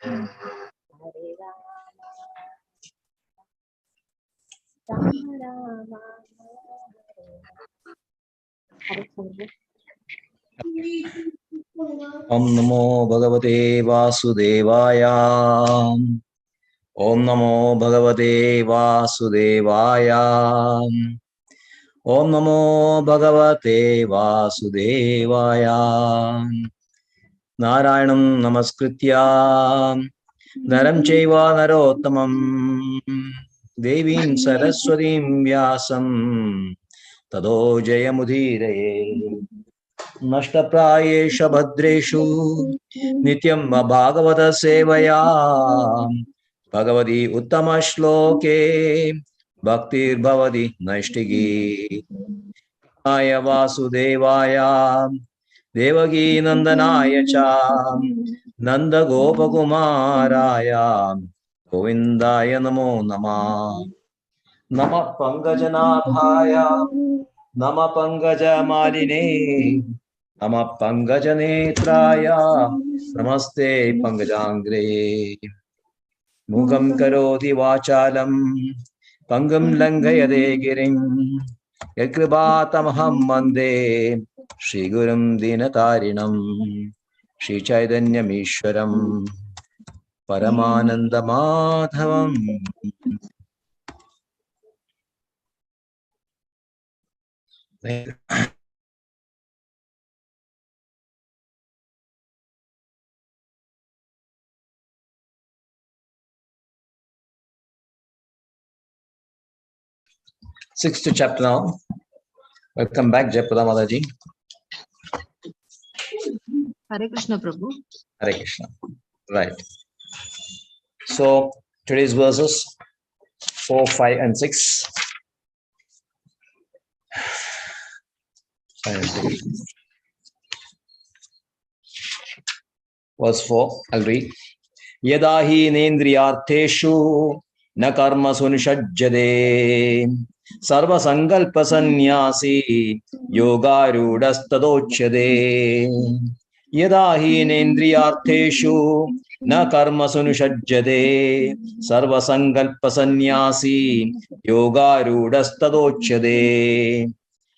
Om Namo Bhagavate Vasudevaya. Om Namo Bhagavate Vasudevaya. Om Namo Bhagavate Vasudevaya. Narayanam Namaskritya Naram Chaiva Narottamam Devim Saraswatim Vyasam Tado Jayamudhiraye. Nashtaprayesha Bhadreshu Nityam Bhagavata Sevaya Bhagavati Uttama Shloke Bhaktir Bhavati Naishtigi Aya Vasudevaya Devaki Nandanaya Cha Nanda Gopakumaraya Govindaya Namo Namah Nama Pangajanabhaya Nama Pangaja Maline Nama Pangaja Netraya Namaste Pangajangre Mukam Karoti Vachalam Pangam Langayade Girim Yakribatamaham Mande Shri Gurum Dinatarinam Shri Chaitanya Mishwaram Paramananda Madhavam. 6th chapter now. Welcome back, Jayaprada Mataji. Hare Krishna, Prabhu. Hare Krishna. Right. So, today's verses 4, 5, and 6. Verse 4, I'll read. Yadahi nendriyartheshu na karma sunishajjade sarva sankalpa sannyasi yogarudastadochyade. Yadahi nendriyartheshu na karma sunishajjade sarva sankalpa sannyasi yogarudastadochyade.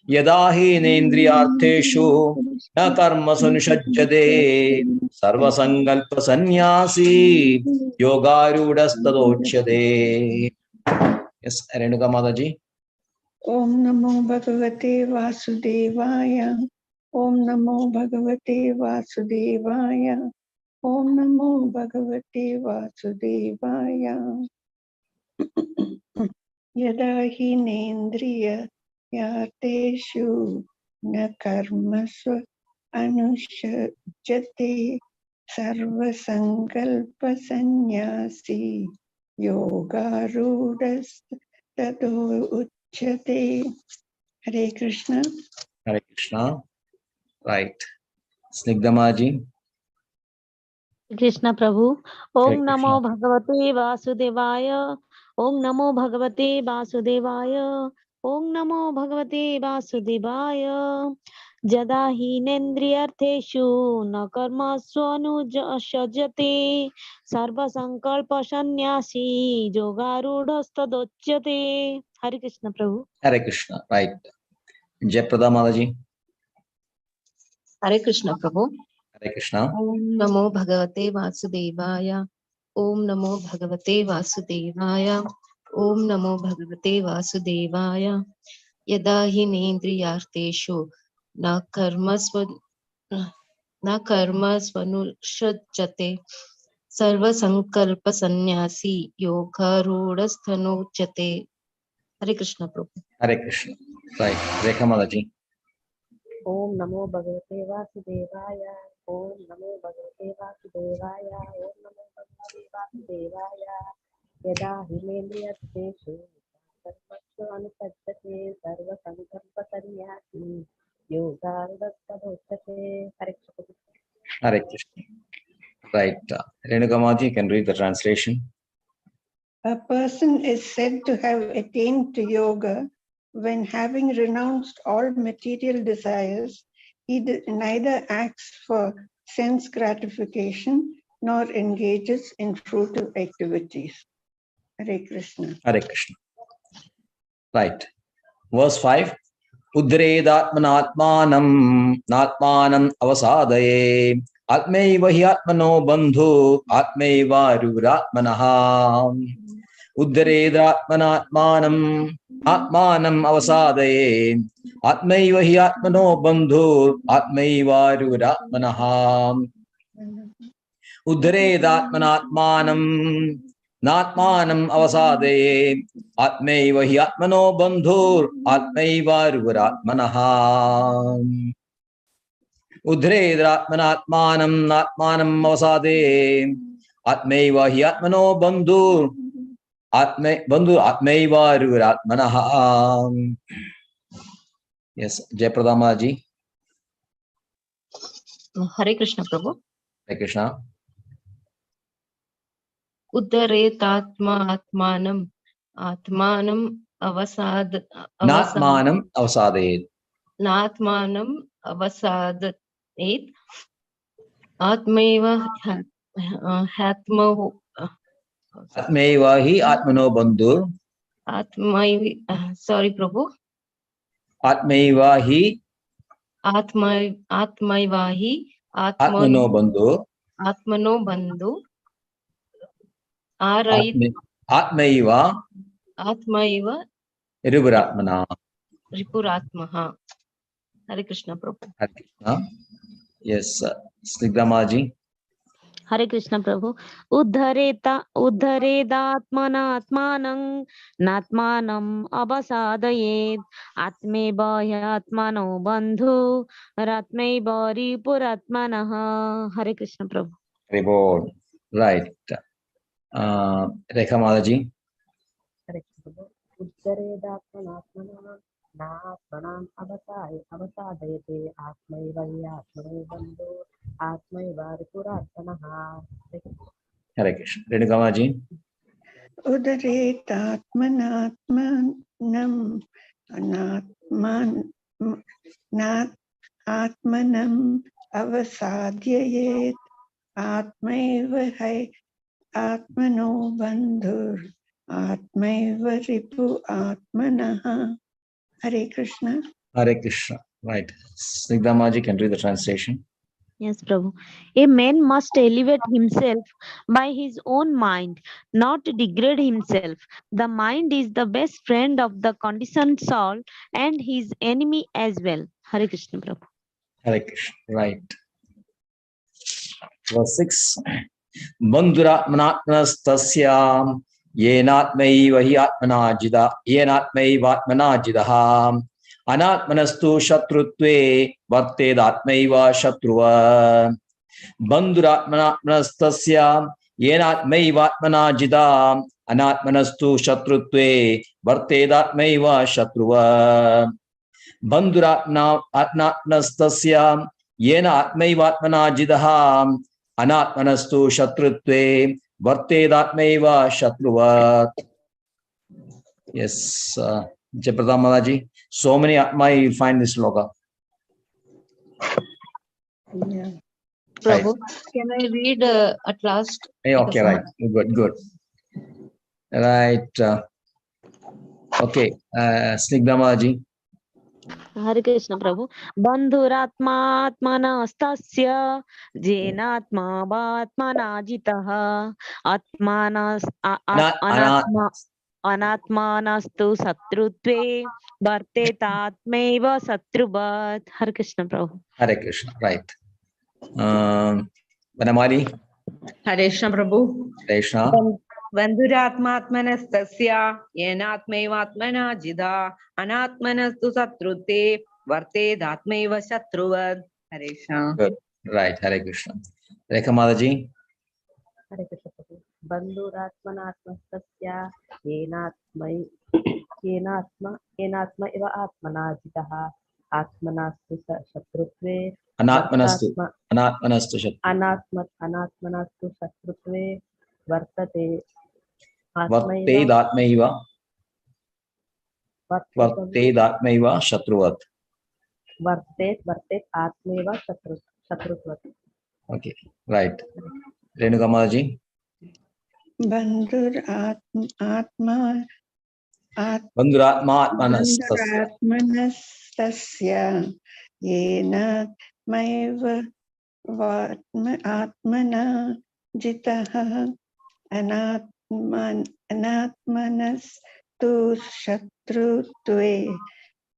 Yadahi nendriyartheshu na karma sunishajjade sarva sankalpa sannyasi yogarudastadochyade. Yes, Renuka Mataji. Om Namo Bhagavate Vasudevaya. Om Namo Bhagavate Vasudevaya. Om Namo Bhagavate Vasudevaya. Yada hi nendriya yateshu na karmasva anushajate sarva sankalpa sannyasi yogarudas tado uchyate. Hare Krishna. Hare Krishna. Right. Snigdhamaji. Krishna Prabhu. Om Namo Bhagavate Vasudevaya. Om Namo Bhagavate Vasudevaya. Om Namo Bhagavate Vasudevaya. Jada hi nendriyartheshu na karma swanujashajate sarva sankalpa sannyasi yogarudastadochyate. Hare Krishna Prabhu. Hare Krishna. Right. Jayaprada Mataji. Hare Krishna, Prabhu. Hare Krishna. Om Namo Bhagavate Vasudevaya. Om Namo Bhagavate Vasudevaya. Om Namo Bhagavate Vasudevaya. Yada hi nendriyartheshu na karma swanushajate sarva sankalpa sannyasi yogarudasthanochate. Hare Krishna, Prabhu. Hare Krishna. Right. Rekha Mataji. Om Namo Bhagavate Vasudevaya. Om Namo Bhagavate Vasudevaya. Om Namo Bhagavate Vasudevaya. Yada hilendriyartheshu sarvasya anusajjate sarva sankalpa sannyasi yogarudastadochyate. Hare Krishna. Hare Krishna. Right. Renuka Mataji, you can read the translation. A person is said to have attained to yoga when, having renounced all material desires, he neither acts for sense gratification nor engages in fruitive activities. Hare Krishna. Hare Krishna. Right. Verse 5. Udredatmanatmanam natmanam avasadaye atmaiva hi atmano bandhu atmaiva ruratmanaha. Udredatmanatmanam atmanam avasadaye atmaiva hi atmano bandhu atmaiva ruratmanaha. Udredatmanatmanam natmanam avasadaye atmaiva hi atmano bandhur atmaiva ruratmanaha. Udredatmanatmanam natmanam avasadaye atmaiva hi atmano bandhur atmaiva ruratmanaha. Yes, Jayapradama ji. Hare Krishna Prabhu. Hare Krishna. Uddaretatma atmanam atmanam Natmanam avasadaye. natmanam avasadet atmaiva hatmo Atmaiva hi atmano bandhur atmaivi sorry Prabhu. atmaiva hi Atmaivahi atmano bandhur Atmano Bandhu Arait Atmaiva Atmaiva Rivuratmana. Ripuratmaha. Hare Krishna Prabhu. Hare Krishna. Yes, Snigdamaji. Hare Krishna Prabhu. Uddharedatmanatmanam natmanam abasadayet atmeva yatmano bandhu ratmeva ripuratmanaha. Hare Krishna Prabhu. Reward. Right. Rekha Mataji. Hare Krishna. Uddaredatmanatmanam नात्मनाम् अवसादयते आत्मैव हि आत्मनो बन्धो आत्मैव रिपुरात्मनः. Hare Krishna. Renukamaji. Udaretatmanatmanam atmanam avasadyayet atmaiva hai atmano bandhur atmaiva ripu atmanaha. Hare Krishna. Hare Krishna. Right. Snigdamaji can read the translation. Yes, Prabhu. A man must elevate himself by his own mind, not degrade himself. The mind is the best friend of the conditioned soul and his enemy as well. Hare Krishna, Prabhu. Hare Krishna. Right. Verse 6. Bandhuratmanatmanastasya yenatmaiva hi atmanajida yenatmaiva atmanajidaha anatmanastu shatrutve vartedatmaiva shatruva. Bandhuratmanatmanastasya yenatmaiva atmanajida anatmanastu shatrutve vartedatmaiva shatruva. Bandhuratmanastasya yena atmaiva atmanajidaha anatmanastu shatrutve vartedatmaiva shatruvat. Yes, Jayapradam Mataji. So many atma you find this sloka. Yeah. Prabhu, can I read at last? Okay, right. Good, good. Right. Okay, Snigdha Mataji. Hare Krishna Prabhu. Bandhuratmatmanastasya jenatma vatmanajitaha atmanas anatma anatmanastu satrutve vartetatmeva satruvat. Hare Krishna Prabhu. Hare Krishna. Right. Vanamali. Hare Krishna Prabhu. Hare Krishna. Bandhuratmatmanastasya yenatmaivatmana jida anatmanastu satrute vartedatmaiva shatruvad. Hare Krishna. Good. Right. Hare Krishna. Rekha Mataji. Hare Krishna Prabhu. बन्धुरात्मनात्मस्तस्य येनात्मा इव आत्मना जितः आत्मनास्तु शत्रुत्वे Anatmanastu अनात्मनास्तु शत्रुत्वे वर्तते Vartedatmaiva shatruvat. वर्तेत् आत्मैव शत्रुत्वत्. Okay, right. Renuka Mataji. Bandhur Atma Bandhuratmanastasya. Bandhuratmanastasya Yena Maiva Atmana Jitaha Anatmanas Tu Shatrutve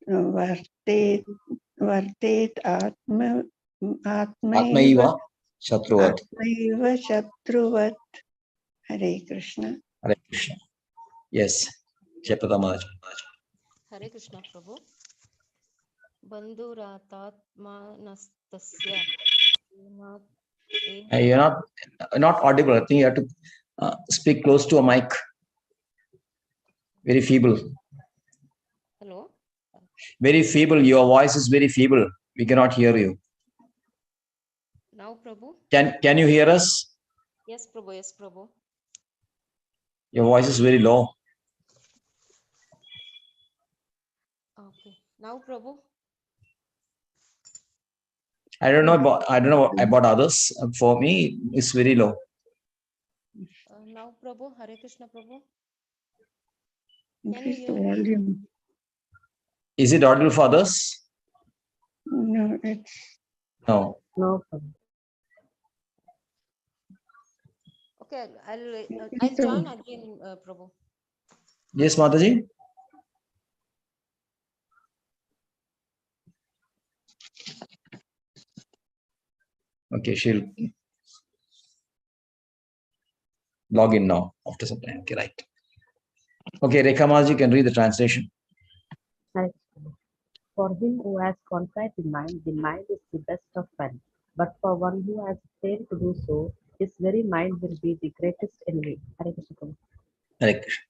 Vartet Atmaiva Shatruvat. Atmaiva Shatruvat. Hare Krishna. Hare Krishna. Yes. Jayapradha Mataji. Hare Krishna Prabhu. Bandhuratatmanastasya. You're not audible. I think you have to speak close to a mic. Very feeble. Hello. Very feeble. Your voice is very feeble. We cannot hear you. Now Prabhu. Can you hear us? Yes Prabhu. Yes Prabhu. Your voice is very low. Okay. Now Prabhu. I don't know about others. For me, it's very low. Now Prabhu. Hare Krishna Prabhu. Increase the volume. Is it audible for others? No, it's No. No problem. Okay. I'll join again Prabhu. Yes, Mataji. Okay, she'll log in now after some time. Okay, right. Okay, Rekha Mataji can read the translation. Hare Krishna. For him who has conquered the mind is the best of friends. But for one who has failed to do so, his very mind will be the greatest enemy. Hare Krishna Prabhu. Hare Krishna.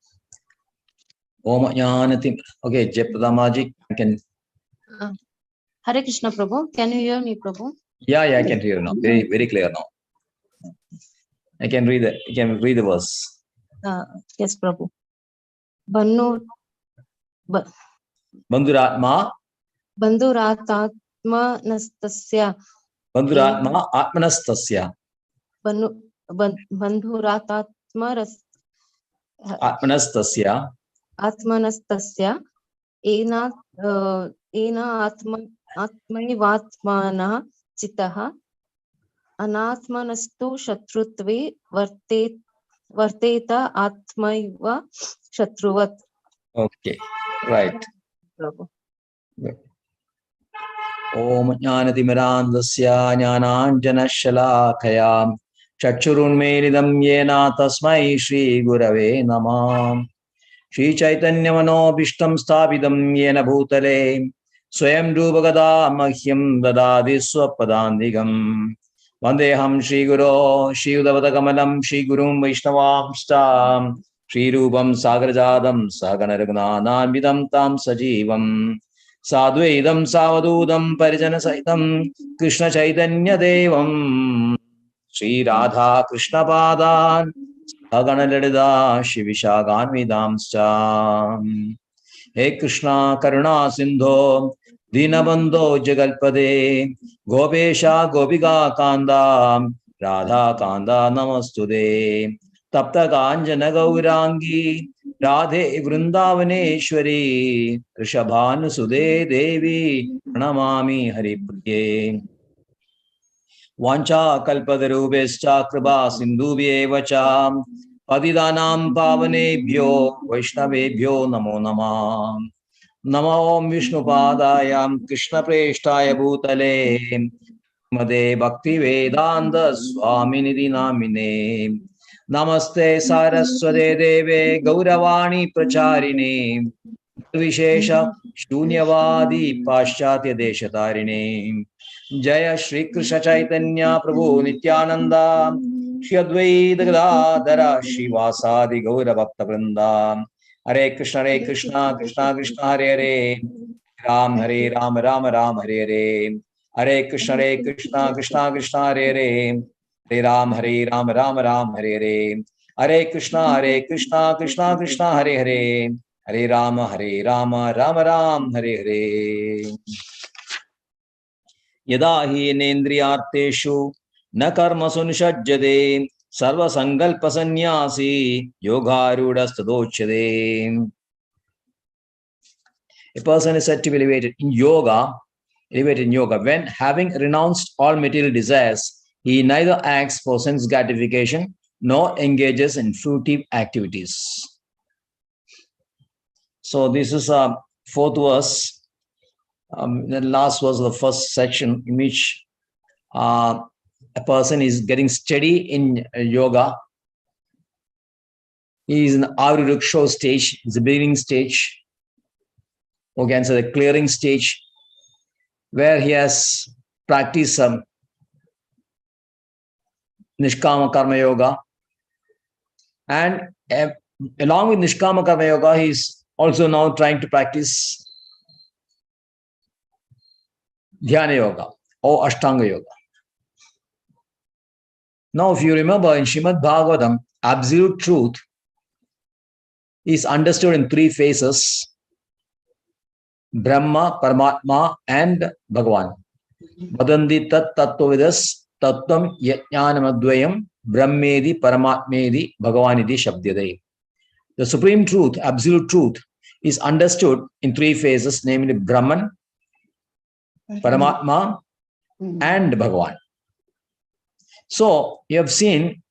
Om Jnanatim. Okay, Jayapradha Mataji can. Hare Krishna Prabhu. Can you hear me Prabhu? Yeah, I can hear now. Very, very clear now. I can read the verse. Yes Prabhu. Bandhuratmanastasya. Bandhuratma Atmanastasya. Atmanastasya. Atmanastasya. Ena atmaivatmana chitaha anatmanastu shatrutve varteta atmaiva shatruvat. Okay, right. Prabhu. Om Jnanatimiraandasya Jnananjanashalakaya Chakshurunmelidam yena tasmai Shri Gurave Namah. Shri Chaitanya Manobishtam Sthapitam yena bhutale Swayam Rupagada Mahyam Dadadi Swapadandigam Vandeham Shri Guru Shri Udavadakamalam Shri Gurum Vaishnavamstam Shri Rupam Sagarajadam Saganaragnanamidam Tam Sajivam Sadvaidam Savadudam Parijana Saitam Krishna Chaitanya Devam Shri Radha Krishna Padan Saganalada Shivishaganvidamscha He Krishna Karuna Sindho Dinabandho Jagalpade Gopesha Gopiga Kanda Radha Kanda Namastude Tapta Kanjana Gaurangi Radhe Vrindavaneshwari Rishabhanu Sude Devi Pranamami Haripriye Vancha kalpadarubhescha kripa sindhubhyevacha Patidanam pavanebhyo Vaishnavebhyo namo namah Namo Om Vishnupadaya Krishna Preshtaya Bhutale Made Bhakti Vedanta Swaminidhi Namine Namaste Saraswate Deve Gauravani Pracharine Vishesha Shunyavadi Paschatya Deshatarine Jaya Shri Krishna Chaitanya Prabhu Nityananda Shri Advaita Gadadhara Shivasadi Gaura Bhakta Vrinda Hare Krishna Krishna Krishna Hare Hare Ram Hare Ram Ram Ram Hare Hare Hare Krishna Krishna Krishna Hare Hare Hare Ram Ram Ram Hare Hare Hare Krishna Krishna Krishna Hare Hare Hare Ram Ram Ram Hare Hare Yada hi nendriyarteshu na karmasu nishajjade Sarva Sankalpa Sannyasi Yogaruda Stadochyade. A person is said to be elevated in yoga, when having renounced all material desires, he neither acts for sense gratification nor engages in fruitive activities. So this is a fourth verse, the last verse of the first section, in which a person is getting steady in yoga. He is in the Avriruksho stage, it's the beginning stage, or can say the clearing stage, where he has practiced Nishkama Karma Yoga. And along with Nishkama Karma Yoga, he is also now trying to practice Dhyana Yoga or Ashtanga Yoga. Now, if you remember in Srimad Bhagavatam, absolute truth is understood in three phases: Brahma, Paramatma, and Bhagavan. Vadandi tat tattvavidas tattvam yajnanamadvayam brahmedi paramatmedi bhagavaniti shabdyade. The supreme truth, absolute truth, is understood in three phases, namely Brahman, Paramatma, and Bhagavan. So you have seen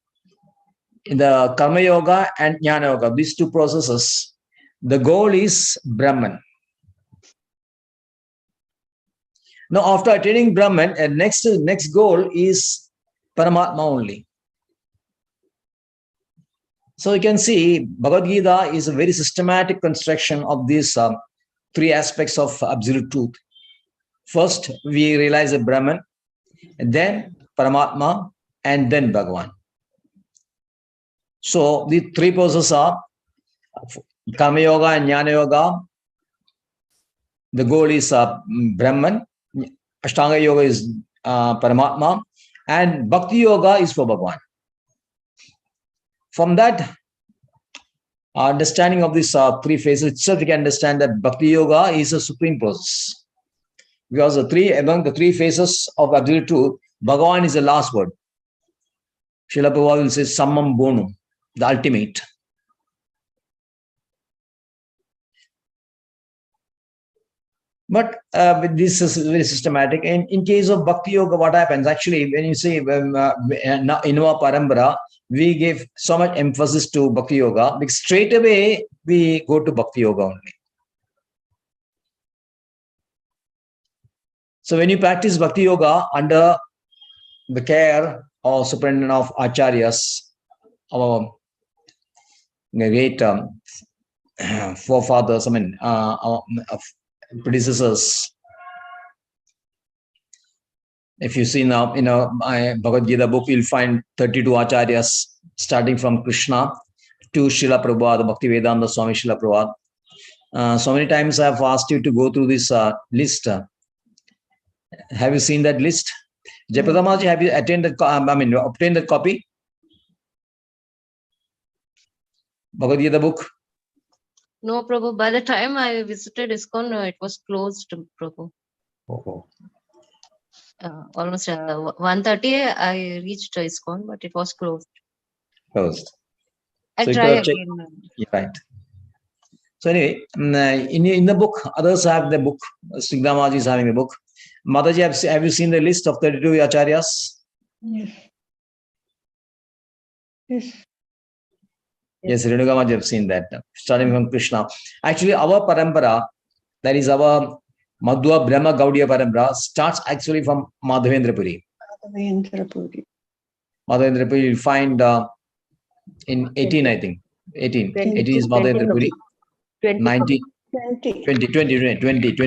in the Karma Yoga and Jnana Yoga, these two processes, the goal is Brahman. Now, after attaining Brahman, next goal is Paramatma only. So you can see Bhagavad Gita is a very systematic construction of these three aspects of absolute truth. First, we realize a Brahman, then Paramatma, and then Bhagavan. So the three processes are Karma Yoga and Jnana Yoga. The goal is Brahman. Ashtanga Yoga is Paramatma. And Bhakti Yoga is for Bhagavan. From that understanding of these three phases itself, we can understand that Bhakti Yoga is a supreme process. Because among the three phases of absolute truth, Bhagavan is the last word. Srila Prabhupada will say Sammam Bonum, the ultimate. But this is very systematic. And in case of Bhakti Yoga, what happens? Actually, when you say in our Parambara, we give so much emphasis to Bhakti Yoga, because straight away we go to Bhakti Yoga only. So when you practice Bhakti Yoga under the care or superintendent of Acharyas, our great forefathers, our predecessors. If you see now, my Bhagavad Gita book, you'll find 32 Acharyas, starting from Krishna to Srila Prabhupada, Bhakti Vedanta Swami Srila Prabhupada. So many times I've asked you to go through this list. Have you seen that list? Jayapadamaji, have you obtained that copy? Bhagavad Gita book? No, Prabhu. By the time I visited ISKCON, it was closed, Prabhu. Oh. Almost 1:30, I reached ISKCON, but it was closed. Closed. I So try again. Yeah, right. So anyway, in the book, others have the book. Sridhamaji is having a book. Mataji, have you seen the list of 32 Acharyas? Yes. Yes. Yes, Renugamaji have seen that, starting from Krishna. Actually, our parampara, that is our Madhva Brahma Gaudiya parampara, starts actually from Madhavendrapuri. Madhavendrapuri, you'll find in 18, I think. 18. 18 is Madhavendrapuri. 20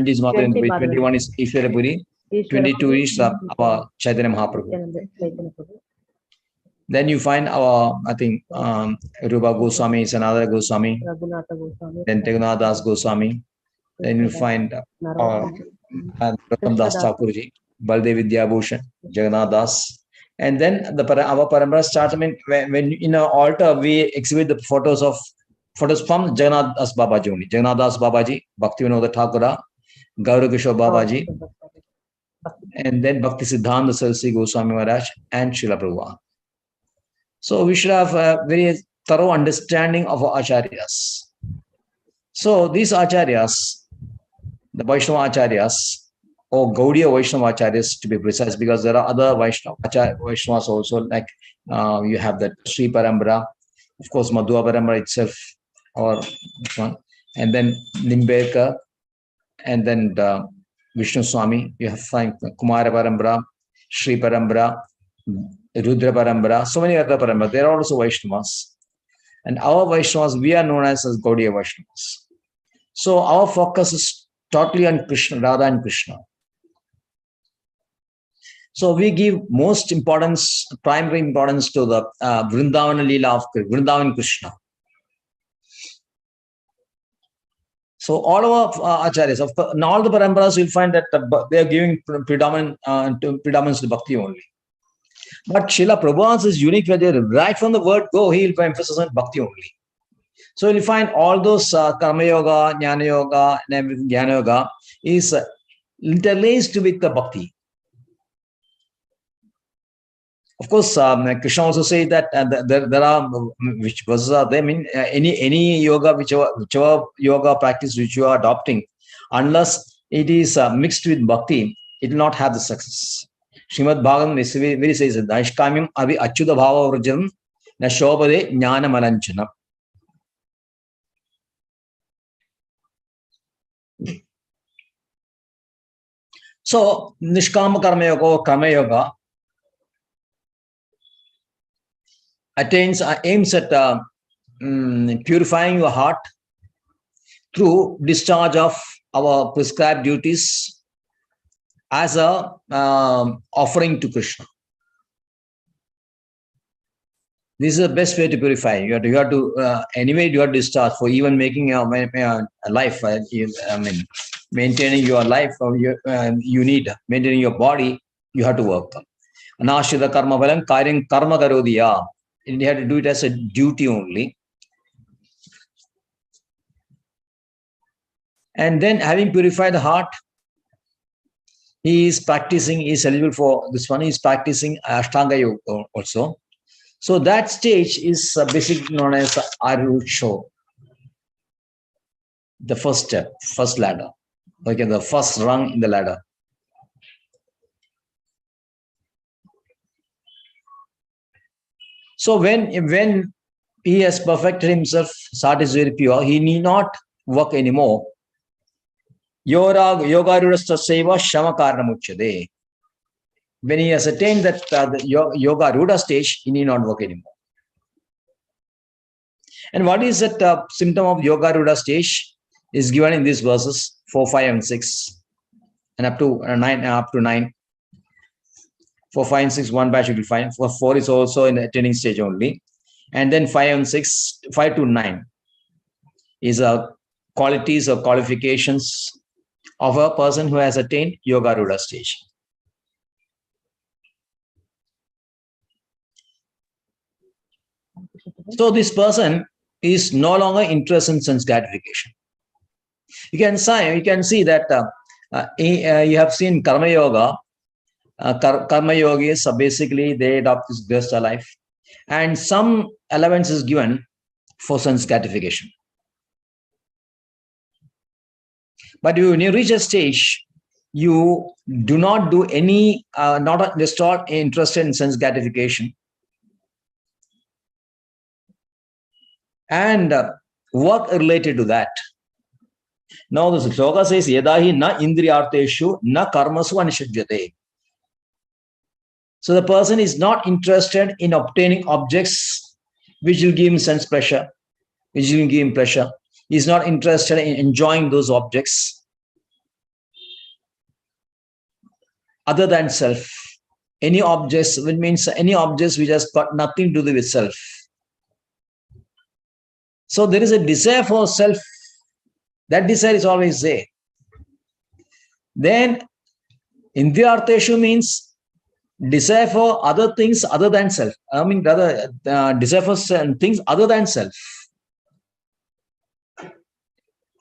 is Madhavendrapuri. 21 is Ishwarapuri. 22 is our Chaitanya Mahaprabhu. Then you find our, I think, Rupa Goswami, Sanadara Goswami, then Tegunatha Das Goswami. Then you find our Das Thakurji, Baldev Vidyabhushan, Jagannath Das. And then our parampara starts, when in our altar, we exhibit the photos from Jagannath Das Babaji only. Jagannath Das Babaji, Bhakti Vinod Thakura, Gaura Kishore Babaji, and then Bhakti Siddhanta Saraswati Goswami Maharaj and Srila Prabhupada. So we should have a very thorough understanding of our acharyas. So these acharyas, the Vaishnava acharyas, or Gaudiya Vaishnava acharyas to be precise, because there are other Vaishnavas also, like you have the Sri Parambara, of course, Madhva Parambara itself, or this one, and then Nimbeka, and then Vishnu Swami, you have Kumara Parambara, Sri Parambara, Rudra Parambara, so many other Parambara. They are also Vaishnavas. And our Vaishnavas, we are known as Gaudiya Vaishnavas. So our focus is totally on Krishna, Radha and Krishna. So we give most importance, primary importance to the Vrindavan Leela of Vrindavan Krishna. So all of our acharyas, of course, in all the paramparas, you'll find that they are giving predominance to bhakti only. But Srila Prabhupada is unique where right from the word go, he will emphasize on bhakti only. So you'll find all those karma yoga, jnana yoga, and everything, jnana yoga is interlaced with the bhakti. Of course, Krishna also says that there are which verses are there. I mean, any yoga, whichever yoga practice which you are adopting, unless it is mixed with bhakti, it will not have the success. Srimad Bhagavatam very says that Naishkamyam avi achyuta bhava vrajam na shobhade jnana malanchana. So Nishkama Karma Yoga or Kama Yoga aims at purifying your heart through discharge of our prescribed duties as a offering to Krishna. This is the best way to purify. You have to anyway you have to discharge for even making your life. I mean, maintaining your life, you need maintaining your body. You have to work. Anashida karma valam karyam karma karodiya. You have to do it as a duty only. And then, having purified the heart, he is practicing. He is eligible for this one. He is practicing Ashtanga Yoga also. So that stage is basically known as Arucho, the first step, first ladder, okay, the first rung in the ladder. So when he has perfected himself, heart is very pure, he need not work anymore. Yoga rudasta seva shama karnamuchade. When he has attained that the yoga ruda stage, he need not work anymore. And what is that symptom of yoga ruda stage is given in these verses 4, 5, and 6, and up to 9. 4, 5, and 6, one batch you will find. 4 is also in the attaining stage only. And then 5 and 6, 5 to 9 is qualities or qualifications of a person who has attained yoga ruda stage. So this person is no longer interested in sense gratification. You can see that you have seen karma yoga. Karma yogis, basically they adopt this grihastha life, and some allowance is given for sense gratification. But when you reach a stage, you do not do any, not interested in sense gratification, and work related to that. Now the sloka says, Yadahi na indriyarteshu na karmasu anishajyate. So the person is not interested in obtaining objects which will give him sense pleasure, which will give him pleasure. He is not interested in enjoying those objects other than self. Any objects, which means any objects which has got nothing to do with self. So there is a desire for self. That desire is always there. Then indriyarteshu means desire for other things other than self. I mean, rather, desire for things other than self.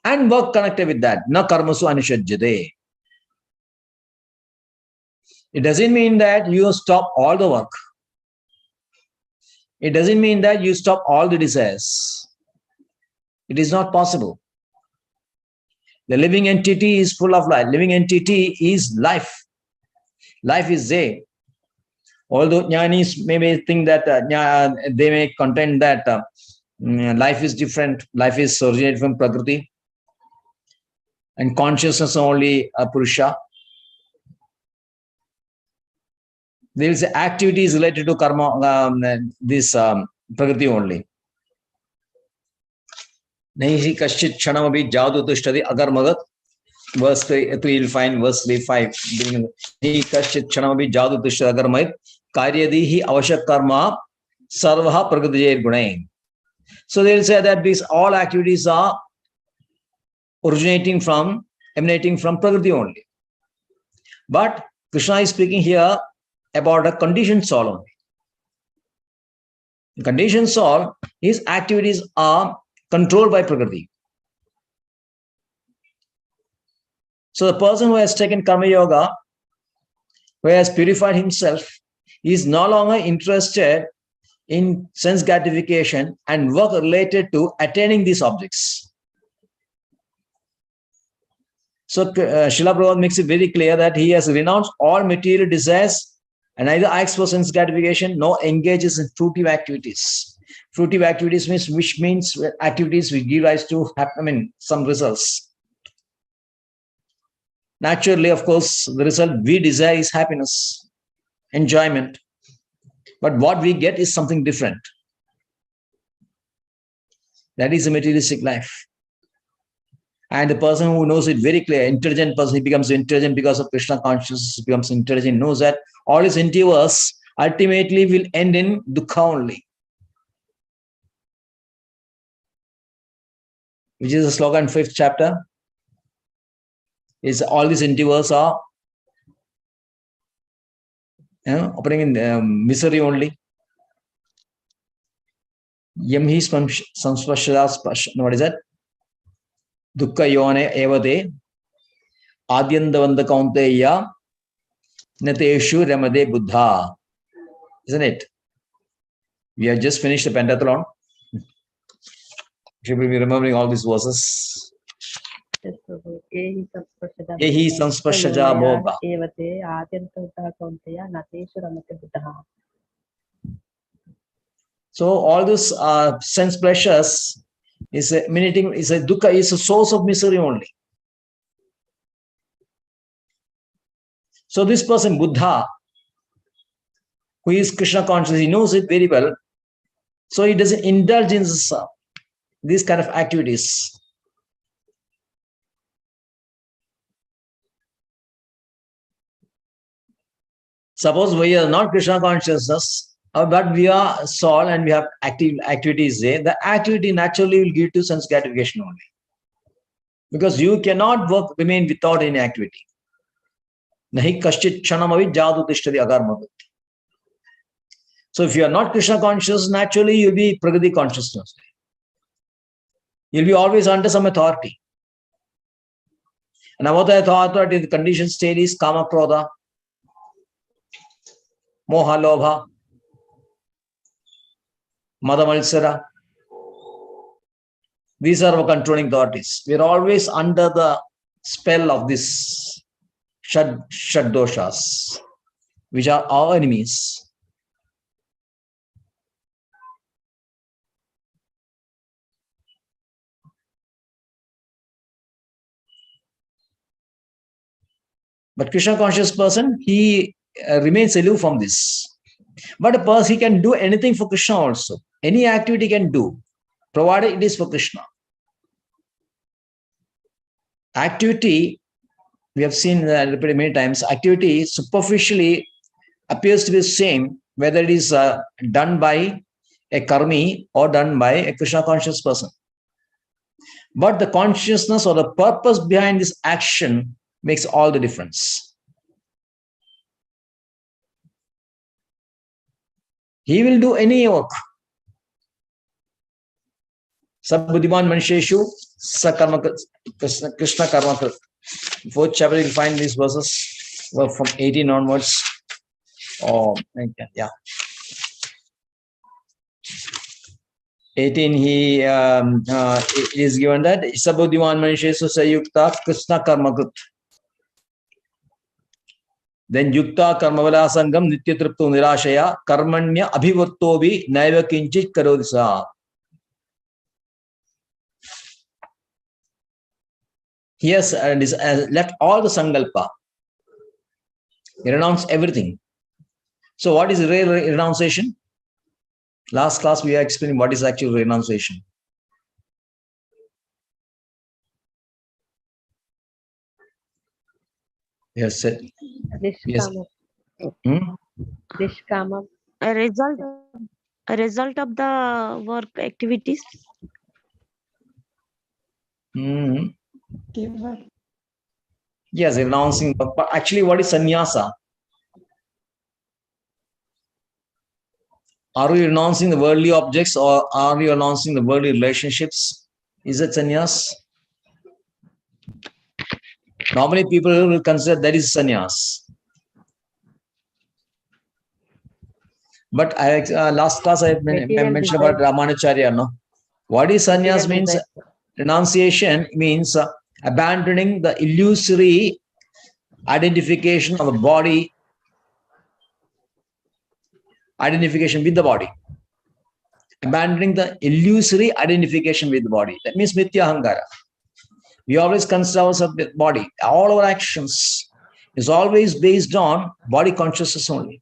And work connected with that. Na karmasu anishajyate. It doesn't mean that you stop all the work. It doesn't mean that you stop all the desires. It is not possible. The living entity is full of life. Living entity is life. Life is there. Although jnanis may think that they may contend that life is different. Life is originated from Prakriti. And consciousness only Purusha. There is activities related to karma, this Prakriti only. Nahi kashchit kshanamabhi jadu tishtati agar magat. Verse 3, you'll find verse 5. Nahi kashchit kshanamabhi jadu tishtati agar magat. Karyadihi avashak karma sarvaha prakriti gunain. So they'll say that these all activities are emanating from Prakriti only. But Krishna is speaking here about a conditioned soul only. Conditioned soul, his activities are controlled by Prakriti. So the person who has taken Karma Yoga, who has purified himself, is no longer interested in sense gratification and work related to attaining these objects. So Srila Prabhupada makes it very clear that he has renounced all material desires and neither acts for sense gratification nor engages in fruitive activities. Fruitive activities means activities which give rise to some results. Naturally, of course, the result we desire is happiness, enjoyment. But what we get is something different. That is a materialistic life. And the person who knows it very clear, intelligent person, he becomes intelligent because of Krishna consciousness, becomes intelligent, knows that all his endeavors ultimately will end in dukkha only. Which is the slogan 5th chapter. Is all these endeavors are operating in misery only. Yam hi samspashada, what is that? Dukkha yone evade adyandavanda kaunteya nateshu ramade buddha. Isn't it? We have just finished the pentathlon. You will be remembering all these verses. Ehi samspashaja bhoga. So all these sense pleasures is a dukkha, is a source of misery only. So this person, Buddha, who is Krishna conscious, he knows it very well. So he doesn't indulge in these kind of activities. Suppose we are not Krishna consciousness, but we are soul and we have activities there. The activity naturally will give to sense gratification only. Because you cannot remain without any activity. Nahi kashchit kshanamavi jadu tishtati agar magat. So if you are not Krishna conscious, naturally you'll be Prakriti consciousness. You'll be always under some authority. And what the authority, the conditioned state is kama krodha, moha lobha, mada malsara. These are our controlling authorities. We are always under the spell of this shad doshas, which are our enemies. But Krishna conscious person, he remains aloof from this. But a person, he can do anything for Krishna also. Any activity can do, provided it is for Krishna. Activity, we have seen repeated many times, activity superficially appears to be the same, whether it is done by a karmi or done by a Krishna conscious person. But the consciousness or the purpose behind this action makes all the difference. He will do any work. Sabbuddhiman manisheshu sakarma Krishna karma. 4th chapter, you'll find these verses from 18 onwards. Oh, yeah. 18, he is given that Sabuddhiman Manisheshu Sayukta Krishna Karmakut. Then Yukta Karmavala Sangam Nityatriptu Nirashaya Karmanya Abhivattobi Naiva Kinchit Karodisa. He has left all the Sangalpa. He renounced everything. So what is real renunciation? Last class we are explaining what is actual renunciation. Yes, sir. Yes. Nishkama. A result of the work activities. Yes, renouncing. But actually, what is sannyasa? Are we renouncing the worldly objects or are we renouncing the worldly relationships? Is it sannyas? Normally, people will consider that is sannyas. But last class I mentioned about Ramanacharya. No, what is sannyas means? Renunciation means abandoning the illusory identification of the body, identification with the body. Abandoning the illusory identification with the body. That means mithya ahankara. We always consider ourselves the body. All our actions is always based on body consciousness only.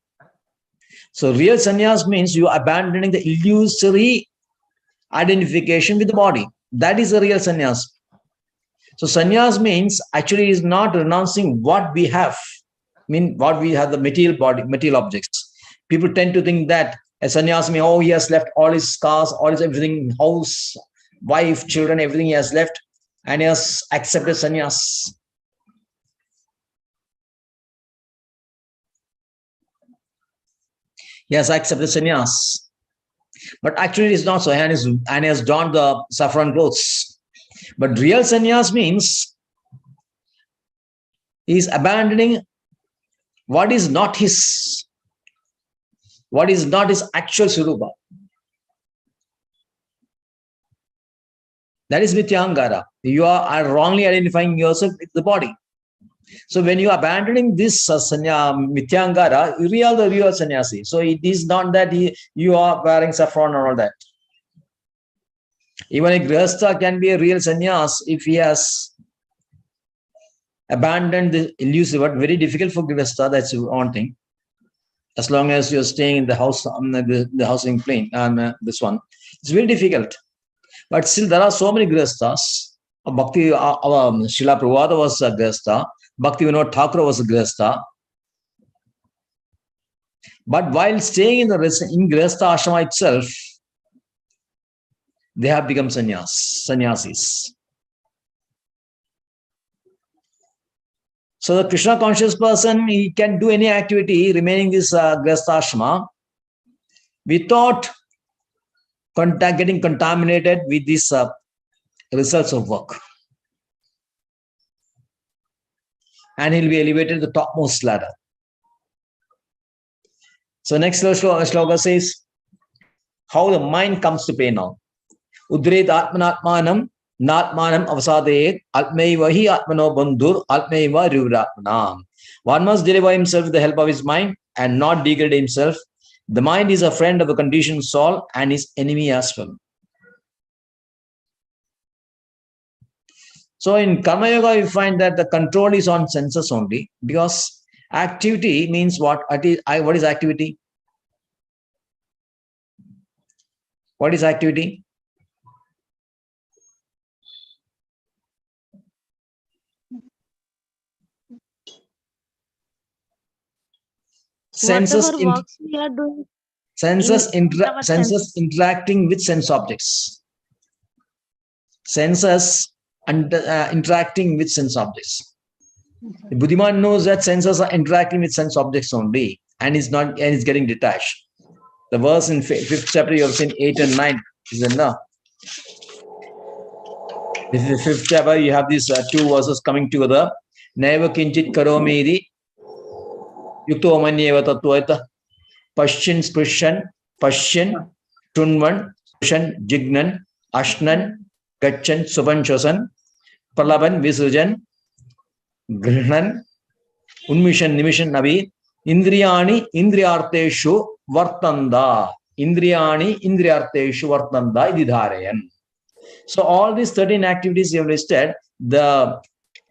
So real sannyas means you are abandoning the illusory identification with the body. That is the real sannyas. So sannyas means actually is not renouncing what we have. What we have, the material body, material objects. People tend to think that a sannyas means, oh, he has left all his cars, all his everything, house, wife, children, everything he has left, and he has accepted sannyas. He has accepted sannyas. But actually it is not so, and he has donned the saffron clothes. But real sannyas means he is abandoning what is not his, what is not his actual swarupa. That is mithya-ahankara. You are wrongly identifying yourself with the body. So when you are abandoning this mithya-ahankara, you are the real sannyasi. So it is not that you are wearing saffron or all that. Even a grihastha can be a real sannyas if he has abandoned the illusive, but very difficult for grihastha, that's one thing. As long as you're staying in the house, the housing plane, this one, it's very difficult. But still, there are so many grihasthas. Bhakti, Srila Prabhupada was a grihastha. Bhakti Vinod Thakur was a grihastha. But while staying in grihastha ashrama itself, they have become sannyasis. So the Krishna conscious person, he can do any activity remaining this grihastha ashrama without getting contaminated with these results of work. And he'll be elevated to the topmost ladder. So next shloka says, how the mind comes to pay now. Udret atmanatmanam natmanam avasadayet atmaiva hi atmano bandhur atmaiva rivratmanam. One must deliver himself with the help of his mind and not degrade himself. The mind is a friend of the conditioned soul and his enemy as well. So in Karma Yoga, we find that the control is on senses only, because activity means what? What is activity? What is activity? Senses interacting with sense objects. Senses interacting with sense objects. The Buddhiman knows that senses are interacting with sense objects only, and is getting detached. The verse in 5th chapter, you have seen 8 and 9 is enough. This is the 5th chapter. You have these two verses coming together. Naiva kinchit karomedi yukto manyeva tattvaita pashyan sprishan pashyan tunvan Jignan, Ashnan, Gachan, Supanchosan, Pralaban, Visrujan, Grihnan, Unmishan, Nimishan, Navi, Indriyani, Indriyarteshu, Vartanda. Indriyani, Indriyarteshu, Vartanda, Ididharayan. So all these 13 activities you have listed, the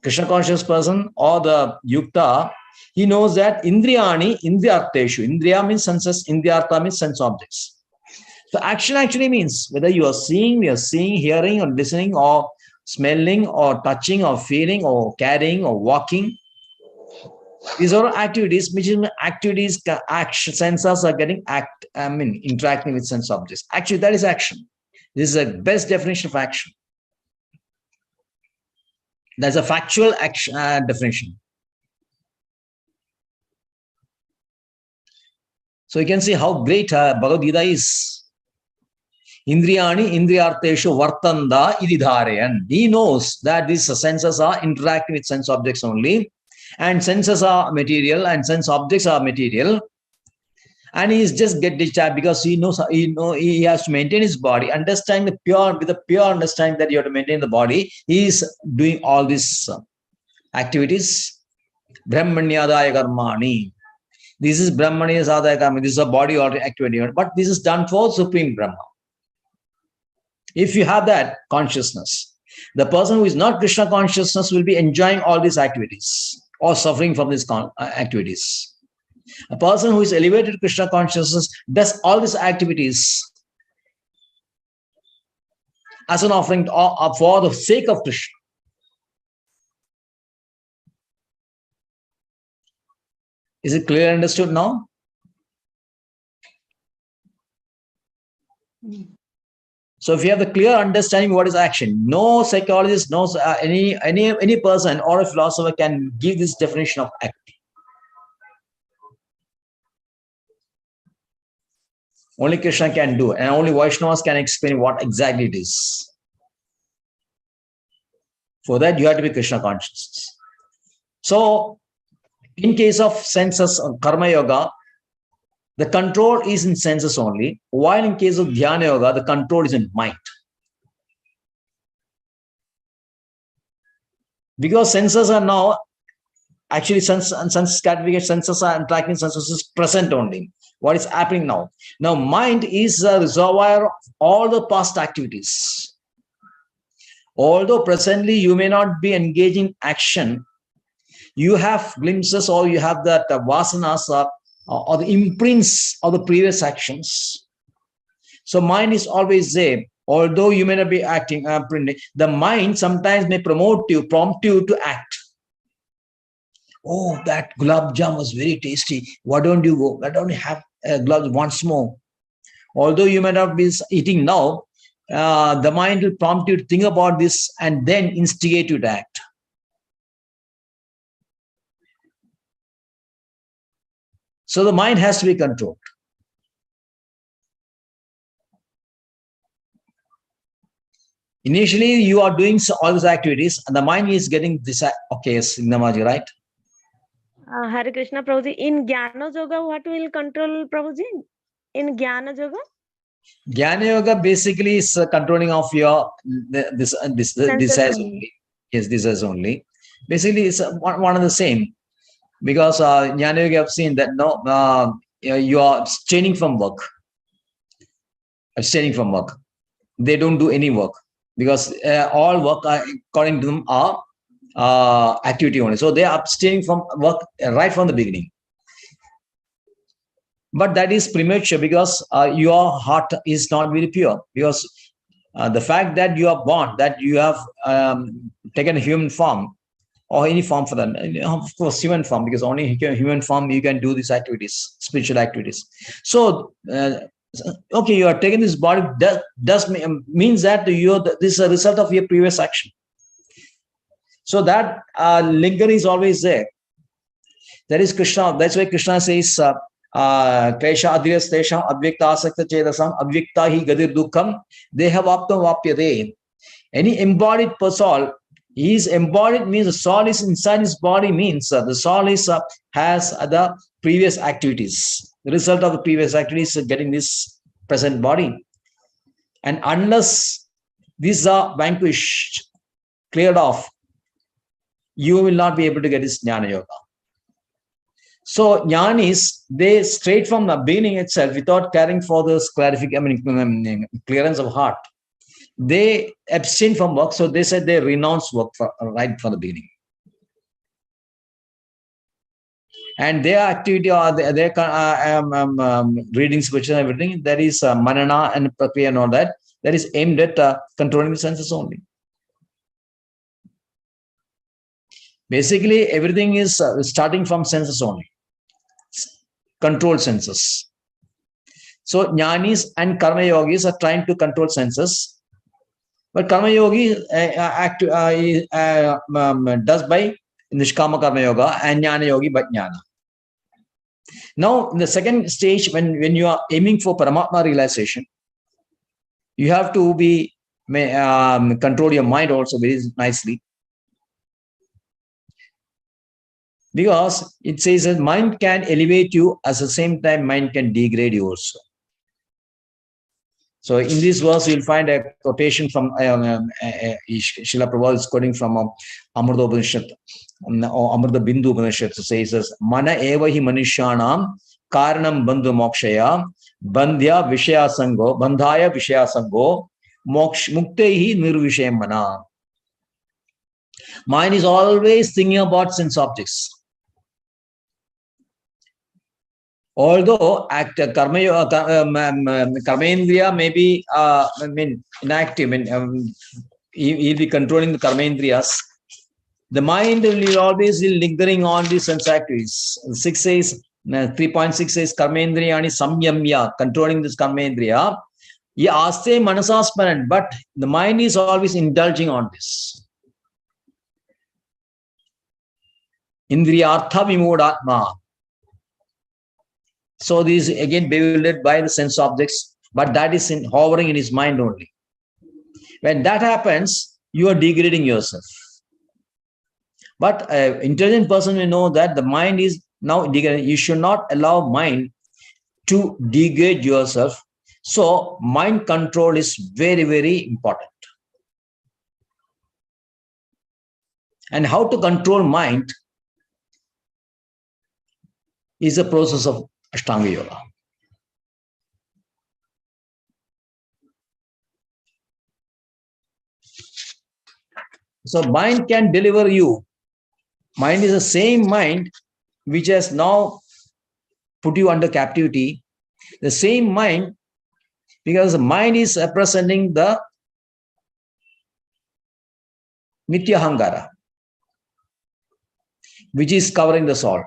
Krishna conscious person or the Yukta, he knows that Indriyani, Indriyarteshu. Indriya means senses, Indriyarta means sense objects. So action actually means whether you are seeing, hearing, or listening, or smelling, or touching, or feeling, or carrying, or walking. These are activities, which is activities, action, senses are getting interacting with sense objects. Actually, that is action. This is the best definition of action. That's a factual action definition. So you can see how great Bhagavad Gita is. Indriyani Indriyarteshu Vartanda Ididharayan. He knows that these senses are interacting with sense objects only, and senses are material and sense objects are material. And he is just get discharged because he knows he has to maintain his body, understanding with the pure understanding that you have to maintain the body. He is doing all these activities. Brahmanyadaya karmani. This is Brahmanya sadhaya karma. This is a body or activity, but this is done for Supreme Brahma. If you have that consciousness, the person who is not Krishna consciousness will be enjoying all these activities or suffering from these activities. A person who is elevated Krishna consciousness does all these activities as an offering for the sake of Krishna. Is it clear understood now? So if you have the clear understanding what is action, no psychologist, no any person or a philosopher can give this definition of act. Only Krishna can do, and only Vaishnavas can explain what exactly it is. For that, you have to be Krishna conscious. So, in case of senses, karma yoga, the control is in senses only, while in case of dhyana yoga, the control is in mind. Because senses are now, actually sense certificate, senses are interacting, senses is present only. What is happening now? Now, mind is a reservoir of all the past activities. Although presently you may not be engaging action, you have glimpses or you have that vasanas or the imprints of the previous actions. So mind is always there. Although you may not be acting, the mind sometimes may prompt you to act. Oh, that gulab jam was very tasty. Why don't you go? Why don't you have gulab once more? Although you may not be eating now, the mind will prompt you to think about this and then instigate you to act. So the mind has to be controlled. Initially, you are doing all these activities, and the mind is getting this. Okay, Namaji, right? Hare Krishna, Prabhuji. In Jnana Yoga, what will control, Prabhuji? In Jnana Yoga? Jnana Yoga basically is controlling of your this desires only. Yes, desires only. Basically, it's one and the same. Because Jnana Yoga have seen that you are abstaining from work. Abstaining from work. They don't do any work because all work, according to them, are activity only. So they are abstaining from work right from the beginning. But that is premature because your heart is not very pure. Because the fact that you are born, that you have taken a human form, or any form for that, of course, human form, because only human form you can do these activities, spiritual activities. So, okay, you are taking this body, means that this is a result of your previous action. So that linga is always there. That is Krishna. That's why Krishna says, Klesha adhyas tesham advyakta asakta chedasam advyakta hi gadir dukkham deha vaptam vapyate. Any embodied soul, he is embodied means the soul is inside his body, means the soul is has the previous activities. The result of the previous activities is getting this present body. And unless these are vanquished, cleared off, you will not be able to get this Jnana Yoga. So Jnanis, they straight from the beginning itself, without caring for this clearance of heart, they abstain from work. So they said they renounce work right from the beginning. And their activity or their reading scripture and everything, that is manana and prakriya and all that, that is aimed at controlling the senses only. Basically, everything is starting from senses only. Control senses. So Jnanis and Karma Yogis are trying to control senses. But Karma Yogi does by Nishkama Karma Yoga and Jnana Yogi by Jnana. Now, in the second stage, when you are aiming for Paramatma realization, you have to be control your mind also very nicely. Because it says that mind can elevate you, at the same time mind can degrade you also. So in this verse, you'll find a quotation from Srila Prabhupada is quoting from Amrita Upanishad or Amrita Bindu Upanishad. It says, Mana eva hi manushanam karanam bandhu mokshaya bandhya vishaya sango bandhaya vishaya sango muktehi nirvishayam mana. Mind is always thinking about sense objects. Although karmendriya may be inactive, he'll be controlling the karmendriyas. The mind will always be lingering on the sense activities. 6 says, 3.6 says karmendriyani samyamya, controlling this karmendriya. Aste manasasmaran, but the mind is always indulging on this. Indriyartha vimodatma. So this is again bewildered by the sense objects, but that is hovering in his mind only. When that happens, you are degrading yourself. But an intelligent person will know that the mind is now degraded. You should not allow mind to degrade yourself. So mind control is very, very important. And how to control mind is a process of Ashtanga Yoga. So mind can deliver you. Mind is the same mind which has now put you under captivity. The same mind, because the mind is representing the Mithya Hangara, which is covering the soul.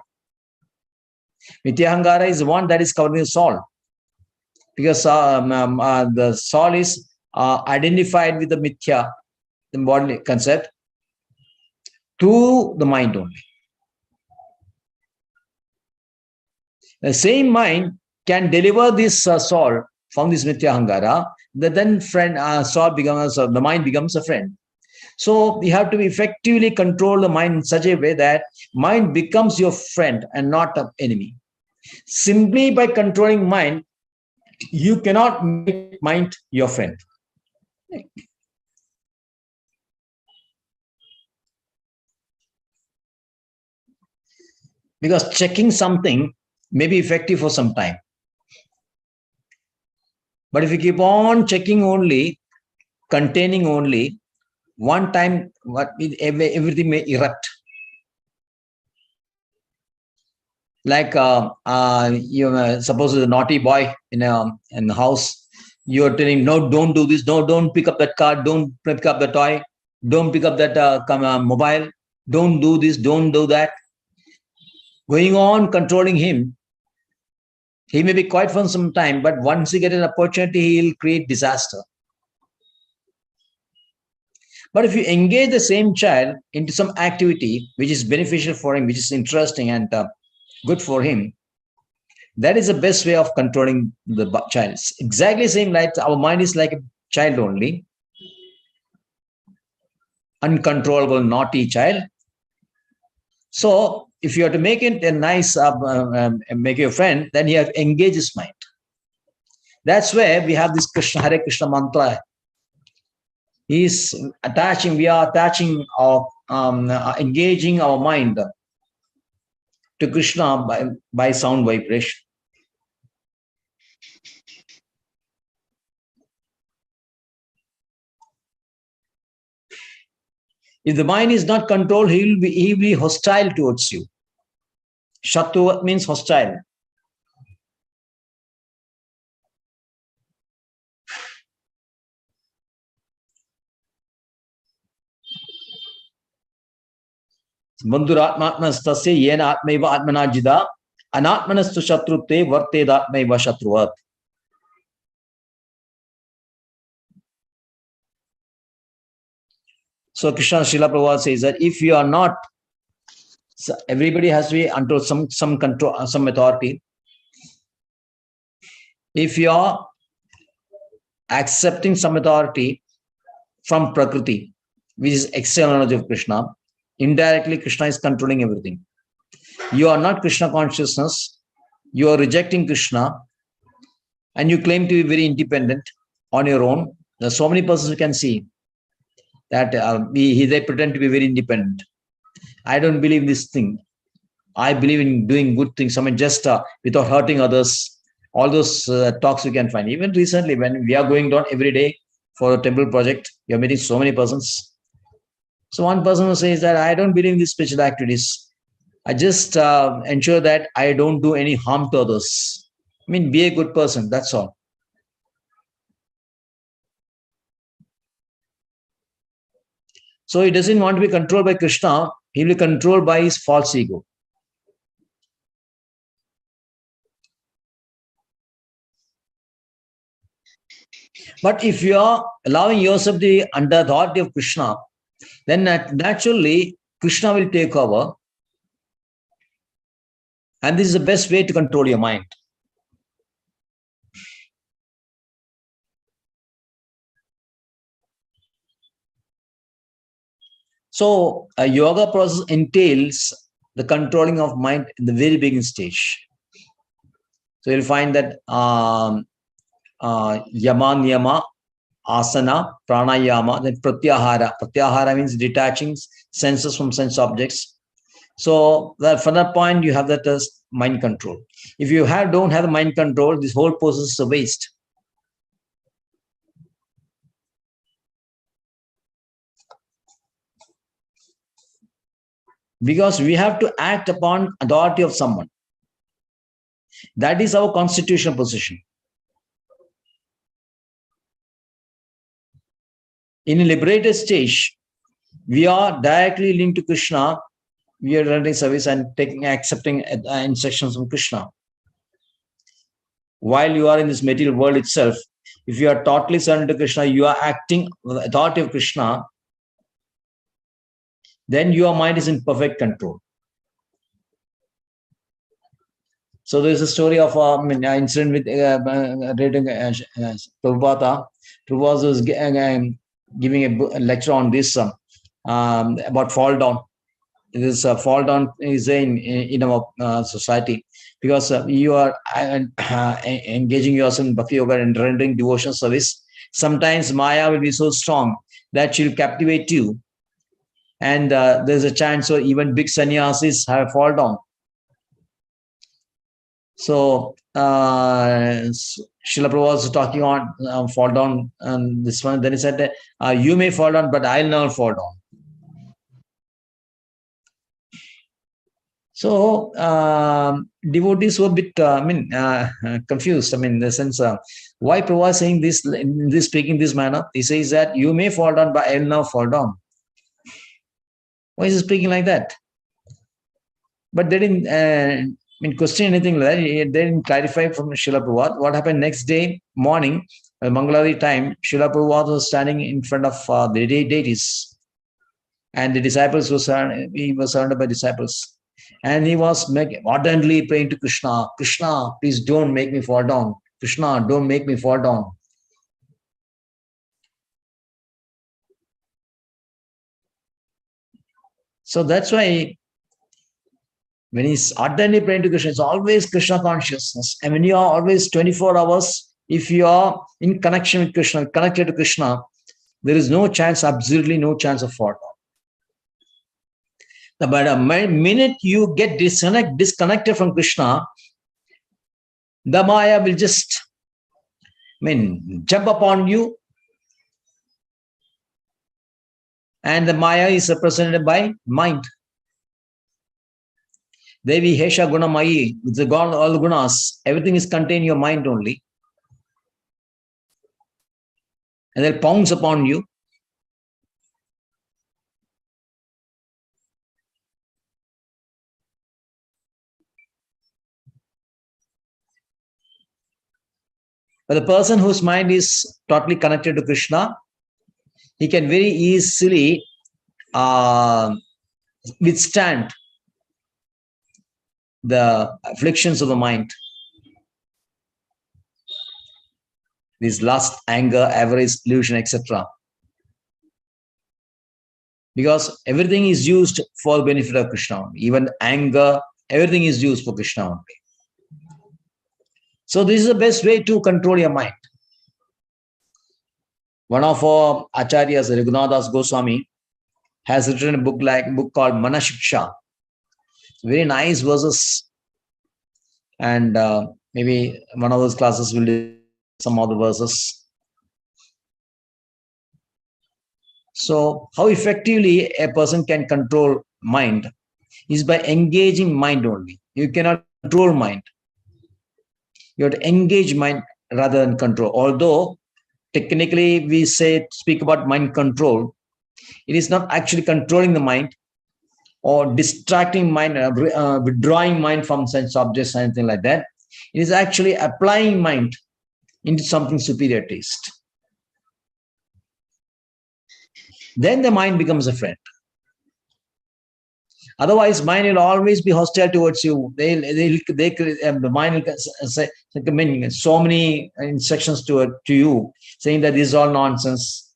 Mithya Hangara is the one that is covering the soul, because the soul is identified with the Mithya, the bodily concept, through the mind only. The same mind can deliver this soul from this Mithya Hangara, then soul becomes, the mind becomes a friend. So we have to effectively control the mind in such a way that mind becomes your friend and not an enemy. Simply by controlling mind, you cannot make mind your friend. Because checking something may be effective for some time. But if you keep on checking only, containing only, one time everything may erupt. Like suppose a naughty boy in the house, you're telling, no, don't do this, no, don't pick up that card, don't pick up the toy, don't pick up that mobile, don't do this, don't do that. Going on controlling him, he may be quiet for some time, but once he gets an opportunity, he'll create disaster. But if you engage the same child into some activity which is beneficial for him, which is interesting and good for him, that is the best way of controlling the child. It's exactly same like our mind is like a child only, uncontrollable, naughty child. So if you have to make it a nice, make your friend, then you have to engage his mind. That's where we have this Krishna Hare Krishna mantra. We are attaching our engaging our mind to Krishna by sound vibration. If the mind is not controlled, he will be hostile towards you. Shatru means hostile. Bandhuratmatmastasya yena atmaiva atmanajida anatmanastu shatrutte vartedatmaiva shatruvat. So Krishna Srila Prabhupada says that if you are not, so everybody has to be under some control, some authority. If you are accepting some authority from Prakriti, which is external knowledge of Krishna, indirectly Krishna is controlling everything. You are not Krishna consciousness, you are rejecting Krishna, and you claim to be very independent on your own. There are so many persons who can see that they pretend to be very independent. I don't believe this thing. I believe in doing good things. I mean, just without hurting others. All those talks you can find. Even recently, when we are going down every day for a temple project, we are meeting so many persons. So one person who says that I don't believe in these spiritual activities. I just ensure that I don't do any harm to others. I mean, be a good person. That's all. So he doesn't want to be controlled by Krishna. He will be controlled by his false ego. But if you are allowing yourself to be under the authority of Krishna, then naturally Krishna will take over. And this is the best way to control your mind. So a yoga process entails the controlling of mind in the very beginning stage. So you'll find that yama, niyama, asana, pranayama, then pratyahara. Pratyahara means detaching senses from sense objects. So that from that point, you have that as mind control. If you don't have the mind control, this whole process is a waste. Because we have to act upon authority of someone. That is our constitutional position. In a liberated stage, we are directly linked to Krishna. We are rendering service and accepting instructions from Krishna. While you are in this material world itself, if you are totally surrendered to Krishna, you are acting with the authority of Krishna, then your mind is in perfect control. So there is a story of an incident with Prabhupada. Prabhupada was giving a lecture on this about fall down. This fall down is in our society, because you are engaging yourself in bhakti yoga and rendering devotional service. Sometimes Maya will be so strong that she'll captivate you, and there's a chance so even big sannyasis have fall down. So Srila Prabhupada was talking on fall down, and this one. Then he said, "You may fall down, but I'll never fall down." So devotees were a bit, confused. In the sense, why Prabhupada is saying this, speaking in this manner? He says that you may fall down, but I'll never fall down. Why is he speaking like that? But they didn't question anything like that. They didn't clarify from Srila Prabhupada. What happened next day morning, Mangalari time, Srila Prabhupada was standing in front of the deities, and the disciples he was surrounded by disciples. And he was ardently praying to Krishna, Krishna, please don't make me fall down. Krishna, don't make me fall down. So that's why when he's ardently praying to Krishna, it's always Krishna consciousness. And when you are always 24 hours If you are in connection with Krishna, connected to Krishna, there is no chance, absolutely no chance of fault. But the minute you get disconnected from Krishna, the Maya will just, jump upon you. And the Maya is represented by mind. Devi Hesha Gunamayi, it's the God, all the gunas, everything is contained in your mind only. And they'll pounce upon you. But the person whose mind is totally connected to Krishna, he can very easily withstand the afflictions of the mind. This lust, anger, avarice, illusion, etc. Because everything is used for the benefit of Krishna. Even anger, everything is used for Krishna only. So this is the best way to control your mind. One of our acharyas, Raghunadas Goswami, has written a book called Manashiksha. Very nice verses. And maybe one of those classes will do some of the verses. So how effectively a person can control mind is by engaging mind only. You cannot control mind. You have to engage mind rather than control. Although technically we speak about mind control, it is not actually controlling the mind or distracting mind, withdrawing mind from sense objects, anything like that. It is actually applying mind into something superior taste. Then the mind becomes a friend. Otherwise, mind will always be hostile towards you. The mind will say so many instructions to you, saying that this is all nonsense.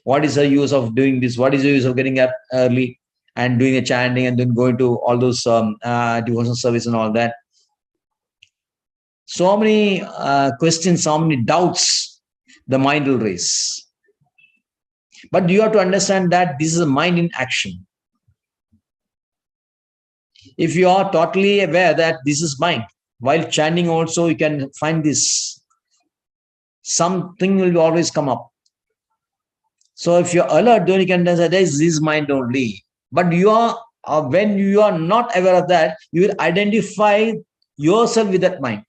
What is the use of doing this? What is the use of getting up early and doing a chanting and then going to all those devotional service and all that? So many questions, so many doubts the mind will raise. But you have to understand that this is a mind in action. If you are totally aware that this is mind, while chanting also you can find this, something will always come up. So if you're alert, then you can say this is mind only. But you are, when you are not aware of that, you will identify yourself with that mind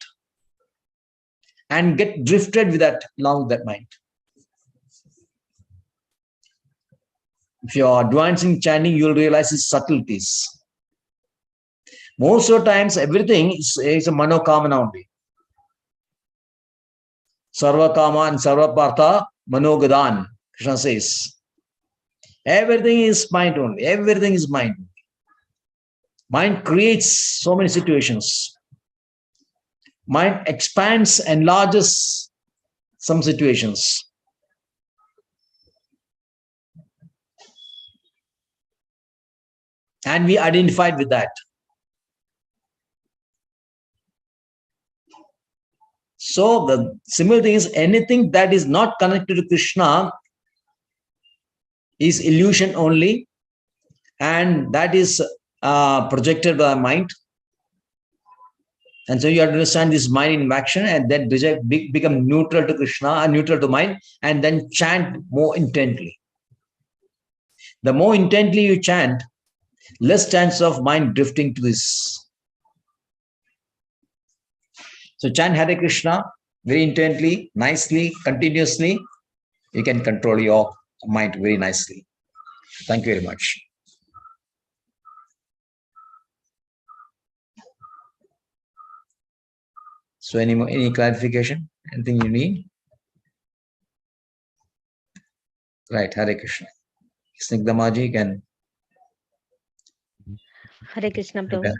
and get drifted with that, along with that mind. If you are advancing chanting, you will realize its subtleties. Most of the times, everything is a manokamana only. Sarva kama and sarva partha manogadan, Krishna says. Everything is mind only. Everything is mind. Mind creates so many situations. Mind expands, enlarges some situations. And we identified with that. So the similar thing is, anything that is not connected to Krishna is illusion only, and that is projected by mind. And so you have to understand this mind in action, and then become neutral to Krishna and neutral to mind, and then chant more intently. The more intently you chant, less chance of mind drifting to this. So chant Hare Krishna very intently, nicely, continuously. You can control your mind very nicely. Thank you very much. So any clarification? Anything you need? Right, Hare Krishna. Snigdhamaji can. Hare Krishna, Prabhu.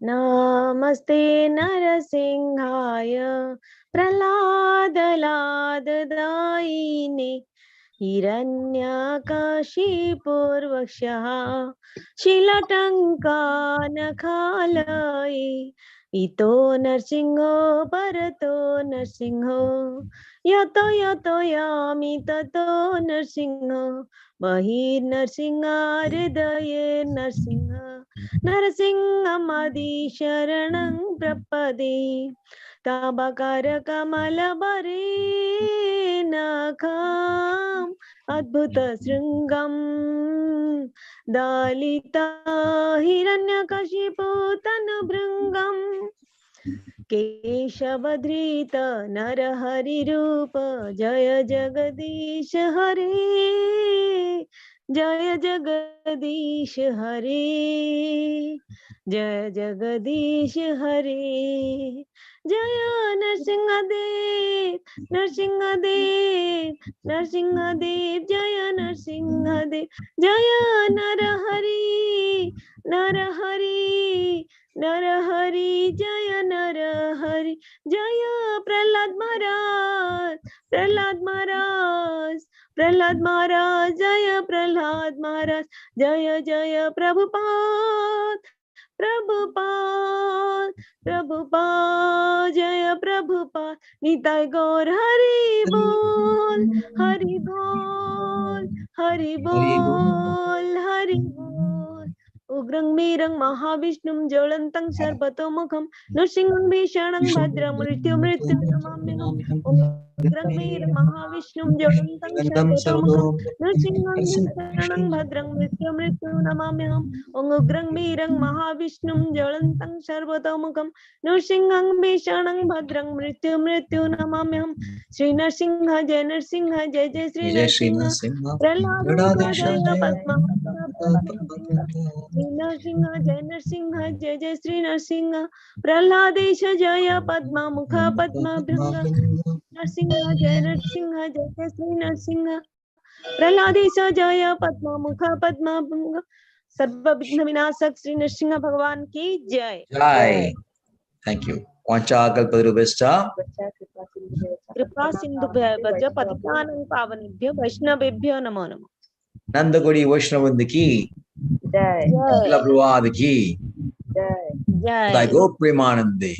Namaste Narasimhaya, Praladaladaine, Hiranyakashipurvakshaha, Shilatankanakhalai, Ito Narsinho Parato Narsinho Yato Yato Yami Tato Narsinho Mahir Narsinha Hridaye Narsinha Narsingamadi Sharanang Prapade Tabakara Kamalabare Nakham Adbhuta Sringam Dalita Hiranyakashipu Tanubhringam Keshavadrita Narahari Rupa Jaya Jagadish Hare Jaya Jagadish Hare Jaya Jagadish Hare Jaya Narsingadev Narsingadev Narsingadev Jaya Narsingadev Jaya Narahari Narahari Narahari Jaya Narahari Jaya Prahlad Maharaj Prahlad Maharaj Prahlad Maharaj Jaya Prahlad Maharaj Jaya Jaya Prabhupada Prabhupada Prabhupada Jaya Prabhupada Nitai Gaur Hari Bol Hari Bol Hari Bol Hari Bol Ugrang Mirang Mahavishnum Jolantang Sarvatomukham Nrsingham Bhishanang Bhadram Mrityu Mrityu Namamyam Ugrang Mirang Mahavishnum Jolantang Sarvatomukham Nrsingham Bhishanang Bhadram Mrityu Mrityu Namamyam Ugrang Mirang Mahavishnum Jolantang Sarvatomukham Nrsingham Bhishanang Bhadram Mrityu Mrityu Namamyam Sri Narsingha Jai Narsingha Jai Jai Sri Narsingha Prahlada Jaya Padma Sri Narsingha Jai Narsingha Jai Jai Sri Narsingha Prahladesha Jaya Padma Mukha Padma Bhringa Narsingha Jai Narsingha Jai Jai Sri Narsingha Prahladesha Jaya Padma Mukha Padma Bhringa Sarva Vigna Vinasak Sri Narsingha Bhagavan ki Jai. Jai. Thank you. Vancha kalpadrubhascha Kripa Sindhu Bhavaja Patitanang Pavanebhyo Vaishnavebhyo Namo Namo. Nandagori Vaishnavanda ki Jai. Prabhupada ki Jai. Jai. Jai Go Premanande.